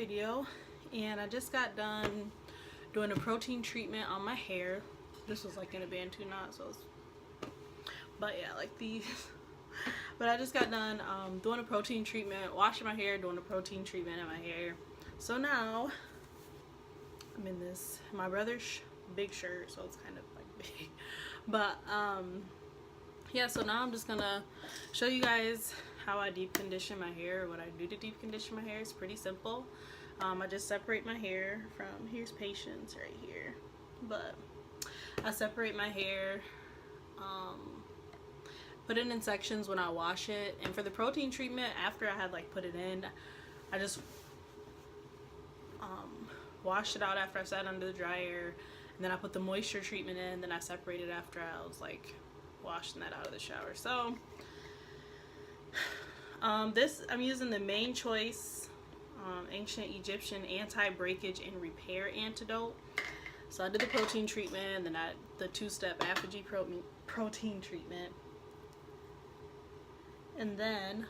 video, and I just got done doing a protein treatment on my hair. This was like in a Bantu knot, so it's, but yeah, like these. But I just got done doing a protein treatment, washing my hair, doing a protein treatment in my hair. So now I'm in this my brother's big shirt, so it's kind of like big. But yeah, so now I'm just gonna show you guys how I deep condition my hair, or what I do to deep condition my hair. It's pretty simple. I just separate my hair from, here's patience right here, but I separate my hair, put it in sections when I wash it. And for the protein treatment, after I had like put it in, I just washed it out after I sat under the dryer, and then I put the moisture treatment in, then I separated after I was like washing that out of the shower. So this, I'm using the Main Choice Ancient Egyptian Anti-Breakage and Repair Antidote. So I did the protein treatment, then the two-step Apogee protein treatment, and then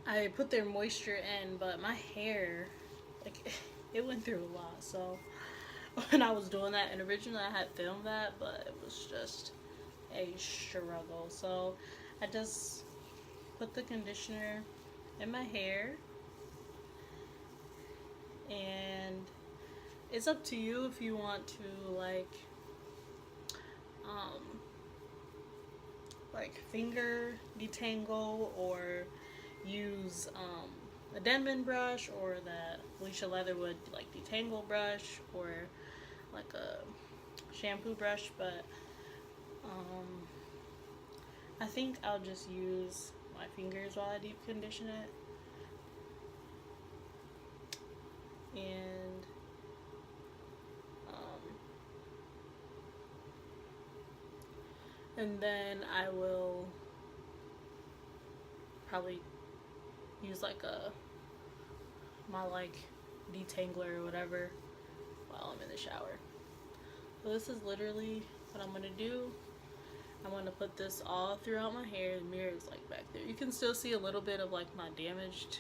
I put their moisture in, but my hair, like, it went through a lot. So when I was doing that, and originally I had filmed that, but it was just a struggle. So I just put the conditioner in my hair, and it's up to you if you want to like finger detangle, or use a Denman brush, or that Alicia Leatherwood like detangle brush, or like a shampoo brush. But I think I'll just use my fingers while I deep condition it. And then I will probably use like my like detangler or whatever while I'm in the shower. So this is literally what I'm gonna do. I'm gonna put this all throughout my hair. The mirror is like back there. You can still see a little bit of like my damaged,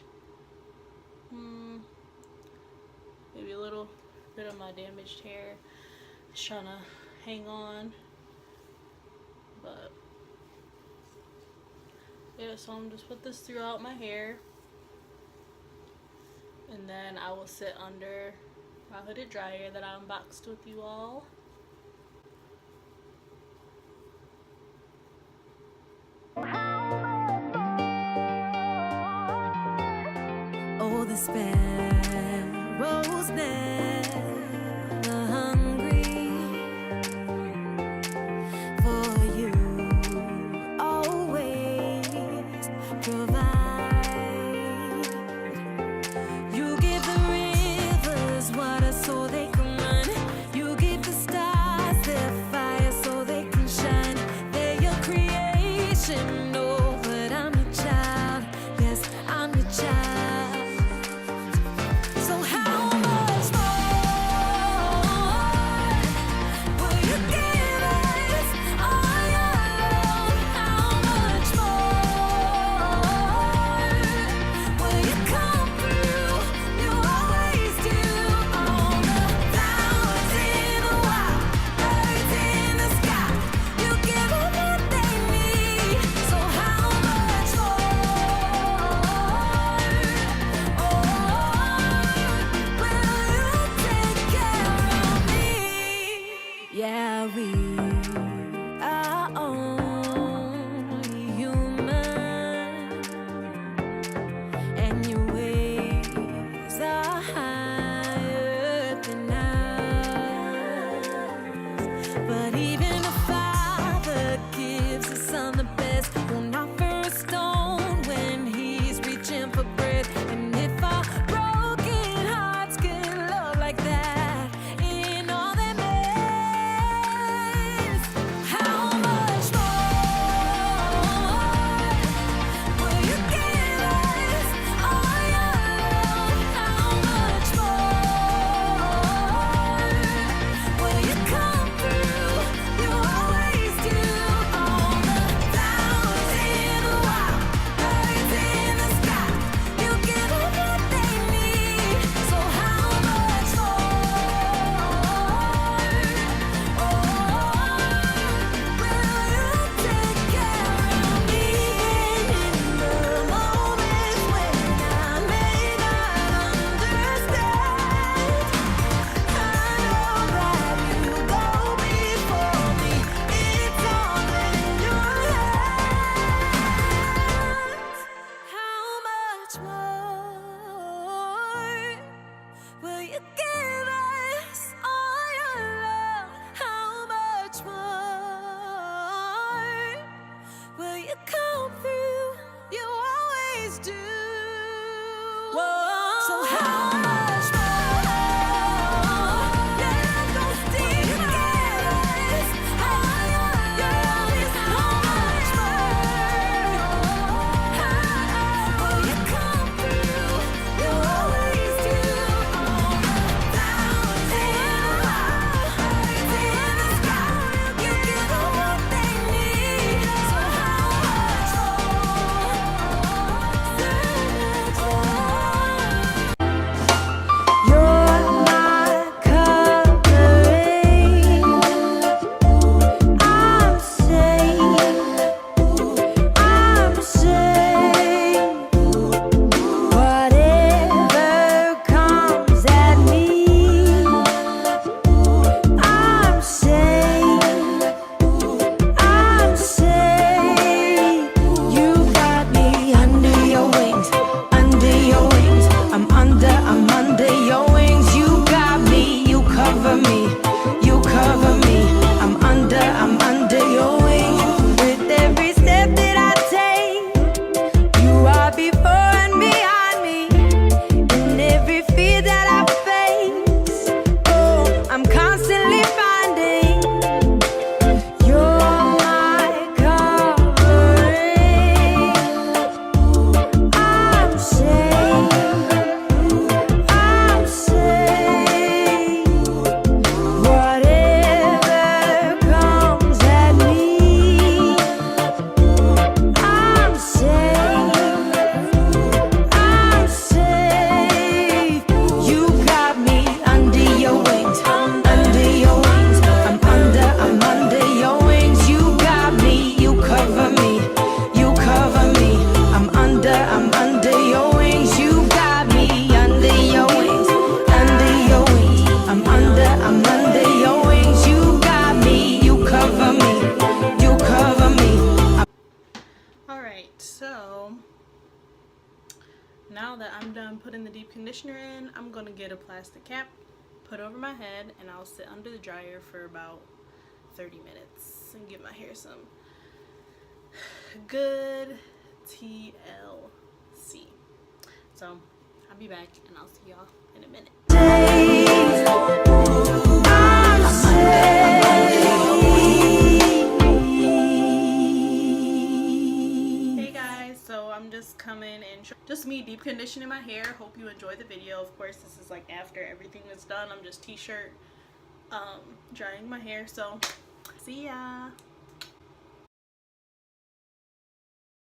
maybe a little bit of my damaged hair. Just trying to hang on. But yeah, so I'm just put this throughout my hair, and then I will sit under my hooded dryer that I unboxed with you all. Oh, the sparrows never hungry, for you always provide. You give the rivers water so they can run. You give the stars their fire so they can shine. They're your creation, oh, but I'm your child. Yes, I'm your child. So how much more will you give us all your love? How much more will you come through? You always do. All the flowers in the wild, birds in the sky, you give them what they need. So how much more? Will you take care of me? Yeah, we are only human, and your ways are higher than ours. But even a father gives his son the best, won't offer a stone when he's reaching for bread. And if our broken hearts could love like that in all their mess, how much more will you give us all now that I'm done putting the deep conditioner in, I'm gonna get a plastic cap, put over my head, and I'll sit under the dryer for about 30 minutes and give my hair some good TLC. So I'll be back and I'll see y'all in a minute. Hey guys, so I'm just coming and just me deep conditioning my hair. Hope you enjoyed the video. Of course, this is like after everything is done. I'm just t-shirt drying my hair. So see ya.